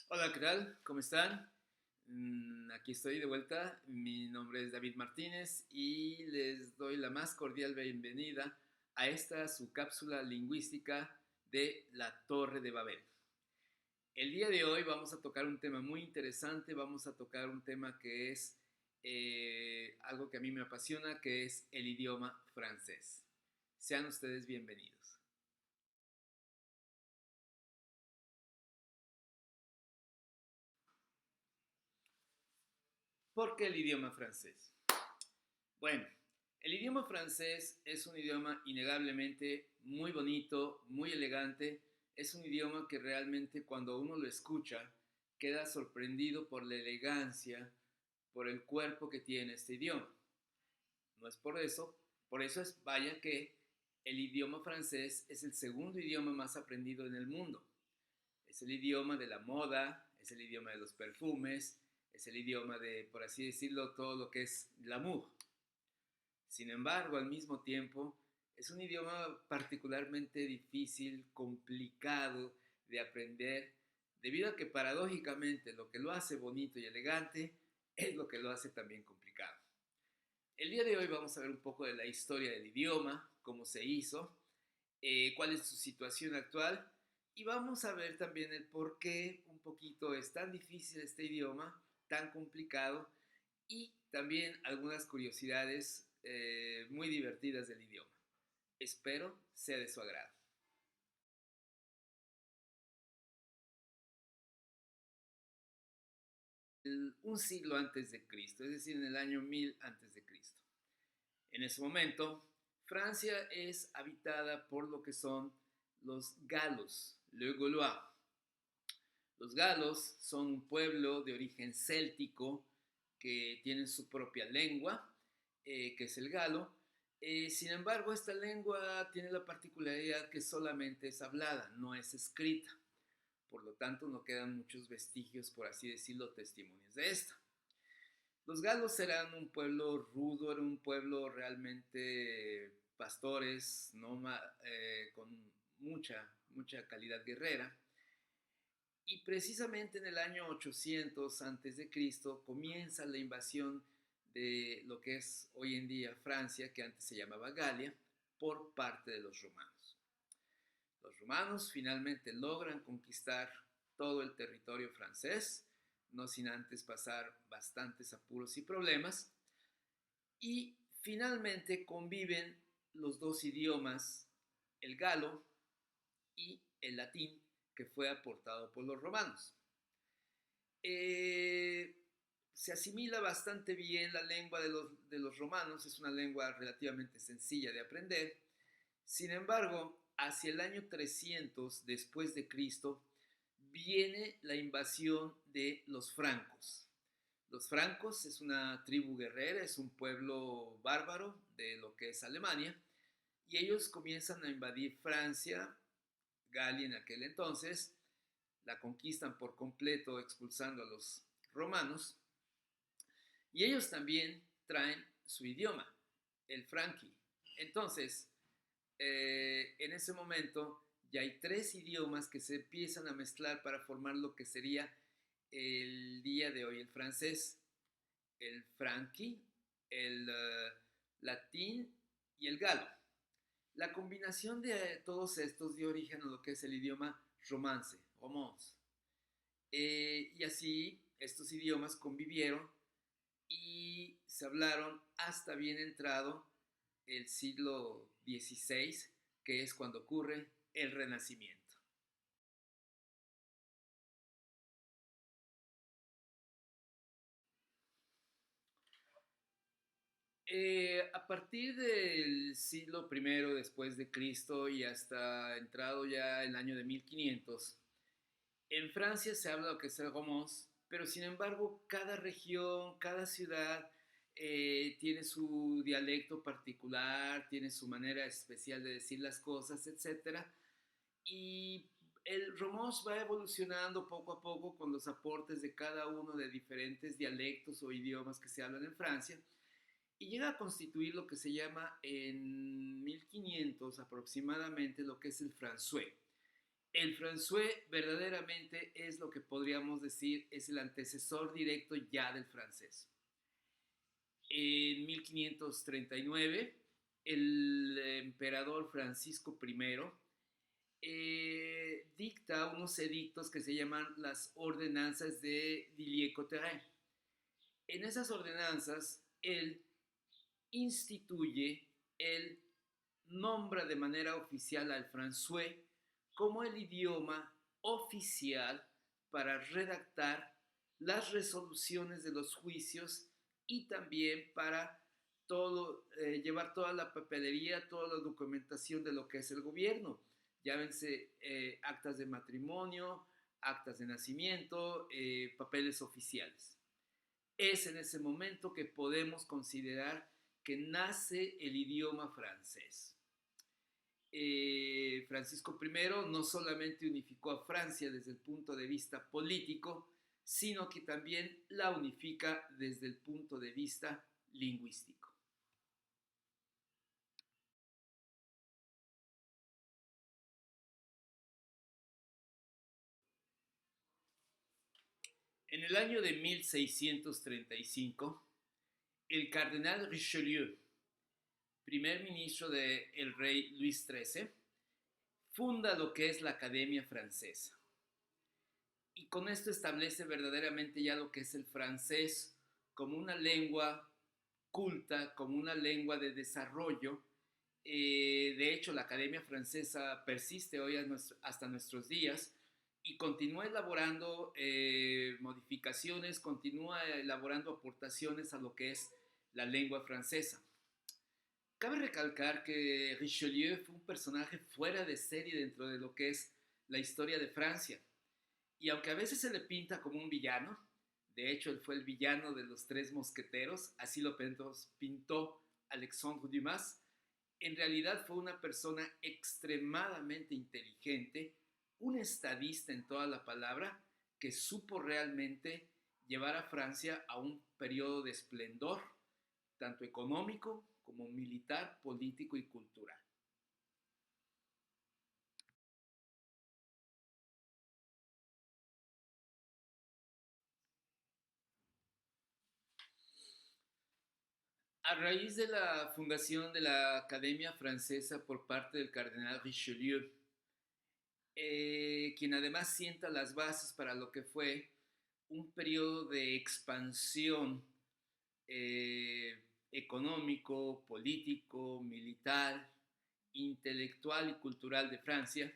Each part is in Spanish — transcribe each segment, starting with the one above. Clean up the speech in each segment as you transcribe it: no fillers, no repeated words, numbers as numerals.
Hola, ¿qué tal? ¿Cómo están? Aquí estoy de vuelta. Mi nombre es David Martínez y les doy la más cordial bienvenida a esta su cápsula lingüística de la Torre de Babel. El día de hoy vamos a tocar un tema muy interesante, vamos a tocar un tema que es algo que a mí me apasiona, que es el idioma francés. Sean ustedes bienvenidos. ¿Por qué el idioma francés? Bueno, el idioma francés es un idioma innegablemente muy bonito, muy elegante. Es un idioma que realmente cuando uno lo escucha queda sorprendido por la elegancia, por el cuerpo que tiene este idioma. No es por eso es vaya que el idioma francés es el segundo idioma más aprendido en el mundo. Es el idioma de la moda, es el idioma de los perfumes, es el idioma de, por así decirlo, todo lo que es glamour. Sin embargo, al mismo tiempo, es un idioma particularmente difícil, complicado de aprender, debido a que paradójicamente lo que lo hace bonito y elegante es lo que lo hace también complicado. El día de hoy vamos a ver un poco de la historia del idioma, cómo se hizo, cuál es su situación actual y vamos a ver también el por qué un poquito es tan difícil este idioma, tan complicado y también algunas curiosidades muy divertidas del idioma. Espero sea de su agrado. Un siglo antes de Cristo, es decir, en el año 1000 antes de Cristo. En ese momento, Francia es habitada por lo que son los galos, le Gaulois. Los galos son un pueblo de origen céltico que tienen su propia lengua, que es el galo. Sin embargo, esta lengua tiene la particularidad que solamente es hablada, no es escrita. Por lo tanto, no quedan muchos vestigios, por así decirlo, testimonios de esta. Los galos eran un pueblo rudo, era un pueblo realmente pastores, ¿no? Con mucha calidad guerrera. Y precisamente en el año 800 antes de Cristo comienza la invasión de lo que es hoy en día Francia, que antes se llamaba Galia, por parte de los romanos. Los romanos finalmente logran conquistar todo el territorio francés, no sin antes pasar bastantes apuros y problemas, y finalmente conviven los dos idiomas, el galo y el latín, que fue aportado por los romanos. Eh, Se asimila bastante bien la lengua de los romanos, es una lengua relativamente sencilla de aprender. Sin embargo, hacia el año 300 después de Cristo viene la invasión de los francos. Los francos es una tribu guerrera, es un pueblo bárbaro de lo que es Alemania, y ellos comienzan a invadir Francia, Galia en aquel entonces, la conquistan por completo expulsando a los romanos, y ellos también traen su idioma, el franqui. Entonces, en ese momento ya hay tres idiomas que se empiezan a mezclar para formar lo que sería el día de hoy el francés, el franqui, el latín y el galo. La combinación de todos estos dio origen a lo que es el idioma romance, romance. Y así estos idiomas convivieron y se hablaron hasta bien entrado el siglo XVI, que es cuando ocurre el Renacimiento. A partir del siglo I después de Cristo y hasta entrado ya el año de 1500, en Francia se habla lo que es el romance, pero sin embargo cada región, cada ciudad tiene su dialecto particular, tiene su manera especial de decir las cosas, etcétera. Y el romance va evolucionando poco a poco con los aportes de cada uno de diferentes dialectos o idiomas que se hablan en Francia y llega a constituir lo que se llama en 1500 aproximadamente lo que es el français. El français verdaderamente es lo que podríamos decir es el antecesor directo ya del francés. En 1539, el emperador Francisco I dicta unos edictos que se llaman las ordenanzas de Villers-Cotterêts. En esas ordenanzas, él instituye, él nombra de manera oficial al français como el idioma oficial para redactar las resoluciones de los juicios y también para llevar toda la papelería, toda la documentación de lo que es el gobierno. Llámense actas de matrimonio, actas de nacimiento, papeles oficiales. Es en ese momento que podemos considerar que nace el idioma francés. Francisco I no solamente unificó a Francia desde el punto de vista político, sino que también la unifica desde el punto de vista lingüístico. En el año de 1635, el cardenal Richelieu, primer ministro del rey Luis XIII, funda lo que es la Academia Francesa. Y con esto establece verdaderamente ya lo que es el francés como una lengua culta, como una lengua de desarrollo. De hecho, la Academia Francesa persiste hoy hasta nuestros días y continúa elaborando modificaciones, continúa elaborando aportaciones a lo que es la lengua francesa. Cabe recalcar que Richelieu fue un personaje fuera de serie dentro de lo que es la historia de Francia. Y aunque a veces se le pinta como un villano, de hecho él fue el villano de los Tres Mosqueteros, así lo pintó Alexandre Dumas, en realidad fue una persona extremadamente inteligente, un estadista en toda la palabra, que supo realmente llevar a Francia a un periodo de esplendor, tanto económico como militar, político y cultural. A raíz de la fundación de la Academia Francesa por parte del cardenal Richelieu, quien además sienta las bases para lo que fue un periodo de expansión económico, político, militar, intelectual y cultural de Francia,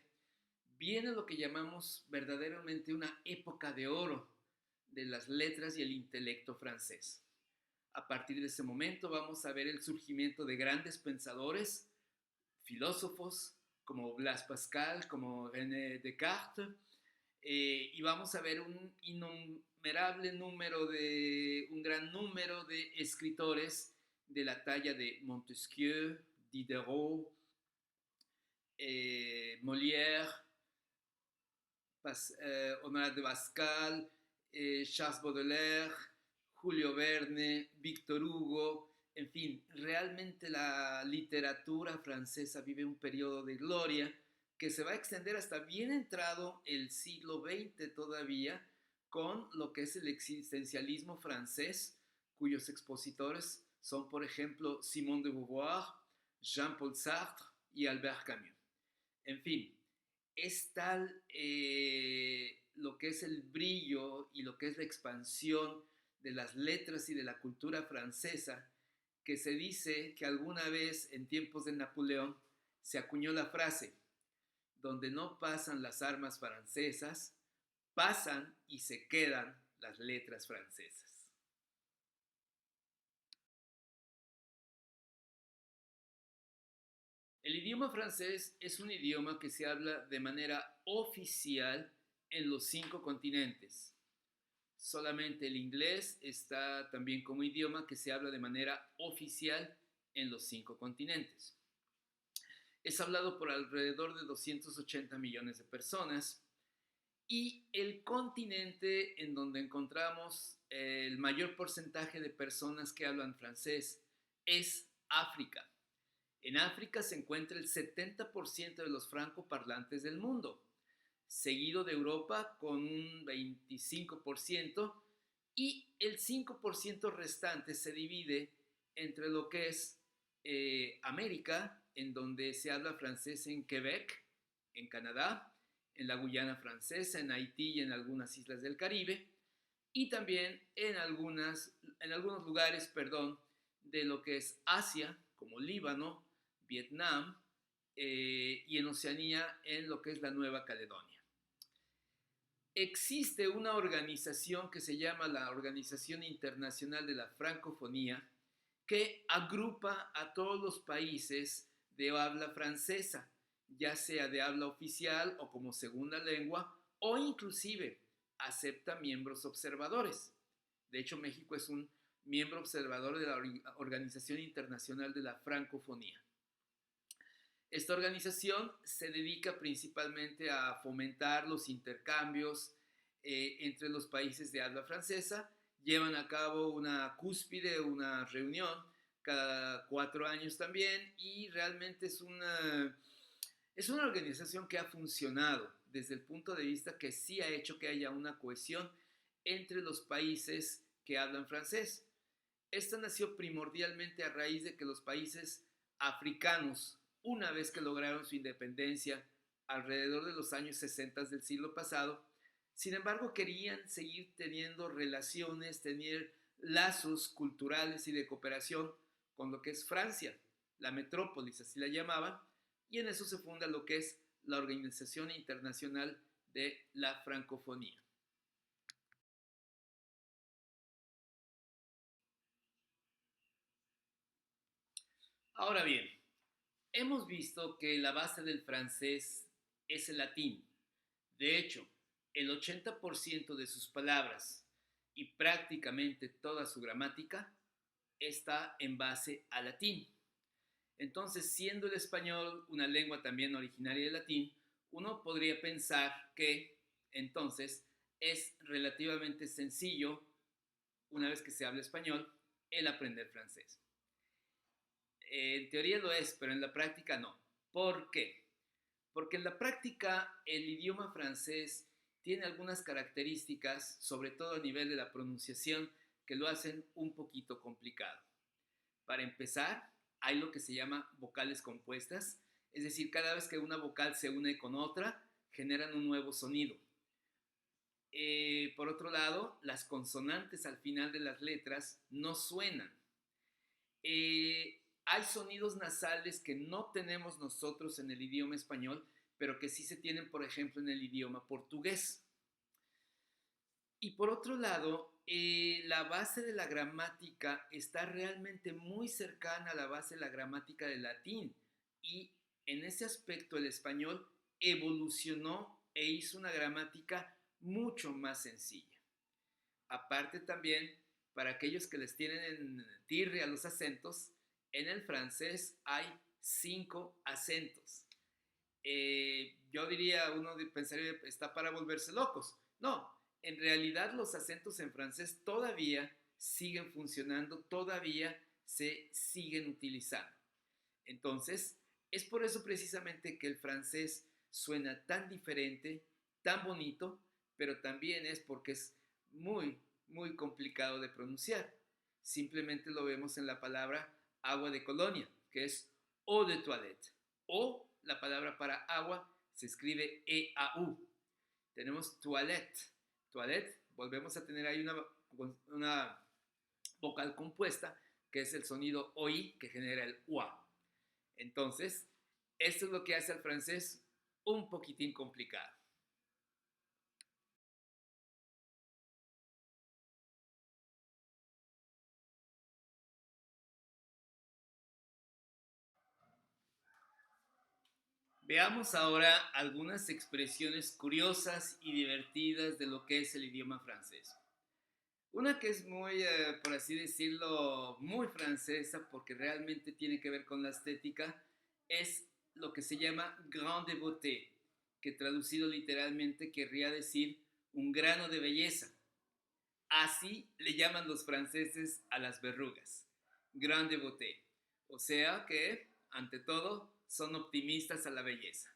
viene lo que llamamos verdaderamente una época de oro de las letras y el intelecto francés. A partir de ese momento vamos a ver el surgimiento de grandes pensadores, filósofos como Blaise Pascal, como René Descartes, y vamos a ver un gran número de escritores de la talla de Montesquieu, Diderot, Molière, Honoré de Pascal, Charles Baudelaire, Julio Verne, Víctor Hugo, en fin, realmente la literatura francesa vive un periodo de gloria que se va a extender hasta bien entrado el siglo XX todavía, con lo que es el existencialismo francés, cuyos expositores son, por ejemplo, Simone de Beauvoir, Jean-Paul Sartre y Albert Camus. En fin, es tal lo que es el brillo y lo que es la expansión de las letras y de la cultura francesa, que se dice que alguna vez en tiempos de Napoleón se acuñó la frase: donde no pasan las armas francesas, pasan y se quedan las letras francesas. El idioma francés es un idioma que se habla de manera oficial en los 5 continentes. Solamente el inglés está también como idioma que se habla de manera oficial en los 5 continentes. Es hablado por alrededor de 280 millones de personas y el continente en donde encontramos el mayor porcentaje de personas que hablan francés es África. En África se encuentra el 70% de los francoparlantes del mundo. seguido de Europa con un 25% y el 5% restante se divide entre lo que es América, en donde se habla francés en Quebec, en Canadá, en la Guyana Francesa, en Haití y en algunas islas del Caribe, y también en algunos lugares, perdón, de lo que es Asia, como Líbano, Vietnam, y en Oceanía, en lo que es la Nueva Caledonia. Existe una organización que se llama la Organización Internacional de la Francofonía, que agrupa a todos los países de habla francesa, ya sea de habla oficial o como segunda lengua, o inclusive acepta miembros observadores. De hecho, México es un miembro observador de la Organización Internacional de la Francofonía. Esta organización se dedica principalmente a fomentar los intercambios entre los países de habla francesa. Llevan a cabo una cúspide, una reunión cada 4 años también, y realmente es una organización que ha funcionado desde el punto de vista que sí ha hecho que haya una cohesión entre los países que hablan francés. Esta nació primordialmente a raíz de que los países africanos, una vez que lograron su independencia alrededor de los años 60 del siglo pasado, sin embargo querían seguir teniendo relaciones, tener lazos culturales y de cooperación con lo que es Francia, la metrópolis, así la llamaban, y en eso se funda lo que es la Organización Internacional de la Francofonía. Ahora bien, hemos visto que la base del francés es el latín. De hecho, el 80% de sus palabras y prácticamente toda su gramática está en base al latín. Entonces, siendo el español una lengua también originaria del latín, uno podría pensar que entonces es relativamente sencillo, una vez que se habla español, el aprender francés. En teoría lo es, pero en la práctica no. ¿Por qué? Porque en la práctica el idioma francés tiene algunas características, sobre todo a nivel de la pronunciación, que lo hacen un poquito complicado. Para empezar, hay lo que se llama vocales compuestas, es decir, cada vez que una vocal se une con otra, generan un nuevo sonido. Por otro lado, las consonantes al final de las letras no suenan. Hay sonidos nasales que no tenemos nosotros en el idioma español, pero que sí se tienen, por ejemplo, en el idioma portugués. Y por otro lado, la base de la gramática está realmente muy cercana a la base de la gramática del latín. Y en ese aspecto el español evolucionó e hizo una gramática mucho más sencilla. Aparte también, para aquellos que les tienen en tirria los acentos, en el francés hay 5 acentos. Yo diría, uno pensaría, está para volverse locos. No, en realidad los acentos en francés todavía siguen funcionando, todavía se siguen utilizando. Entonces, es por eso precisamente que el francés suena tan diferente, tan bonito, pero también es porque es muy, muy complicado de pronunciar. Simplemente lo vemos en la palabra agua de colonia, que es eau de toilette. O la palabra para agua se escribe E-A-U. Tenemos toilette. Toilette, volvemos a tener ahí una vocal compuesta, que es el sonido OI que genera el UA. Entonces, esto es lo que hace al francés un poquitín complicado. Veamos ahora algunas expresiones curiosas y divertidas de lo que es el idioma francés. Una que es muy, por así decirlo, muy francesa porque realmente tiene que ver con la estética, es lo que se llama grain de beauté, que traducido literalmente querría decir un grano de belleza. Así le llaman los franceses a las verrugas, grain de beauté. O sea que, ante todo, son optimistas a la belleza.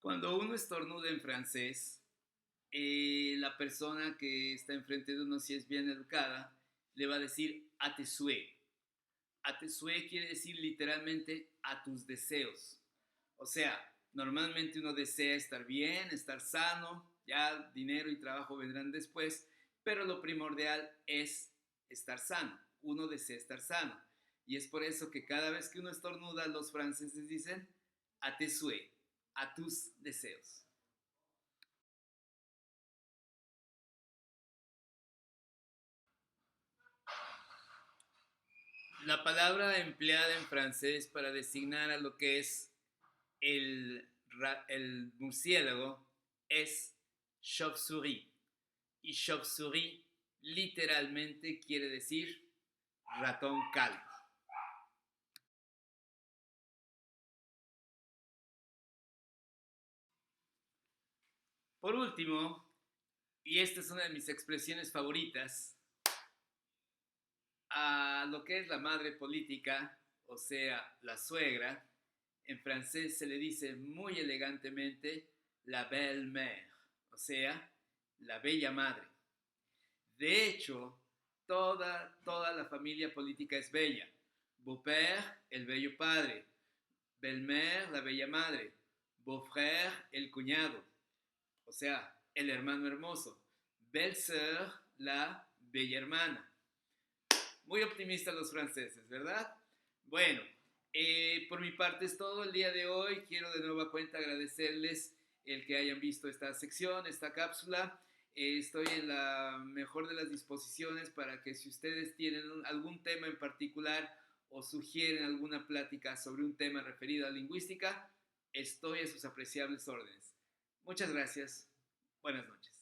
Cuando uno estornuda en francés, la persona que está enfrente de uno, si es bien educada, le va a decir a tes souhaits. A tes souhaits quiere decir literalmente a tus deseos. O sea, normalmente uno desea estar bien, estar sano, ya dinero y trabajo vendrán después, pero lo primordial es estar sano. Uno desea estar sano. Y es por eso que cada vez que uno estornuda, los franceses dicen a tes souhaits, a tus deseos. La palabra empleada en francés para designar a lo que es el murciélago es chauve-souris. Y chauve-souris literalmente quiere decir ratón calvo. Por último, y esta es una de mis expresiones favoritas, a lo que es la madre política, o sea, la suegra, en francés se le dice muy elegantemente la belle-mère, o sea, la bella madre. De hecho, toda la familia política es bella. Beau-père, el bello padre. Belle-mère, la bella madre. Beau-frère, el cuñado, o sea, el hermano hermoso. Belle-sœur, la bella hermana. Muy optimistas los franceses, ¿verdad? Bueno, por mi parte es todo el día de hoy. Quiero de nueva cuenta agradecerles el que hayan visto esta sección, esta cápsula. Estoy en la mejor de las disposiciones para que si ustedes tienen algún tema en particular o sugieren alguna plática sobre un tema referido a lingüística, estoy a sus apreciables órdenes. Muchas gracias. Buenas noches.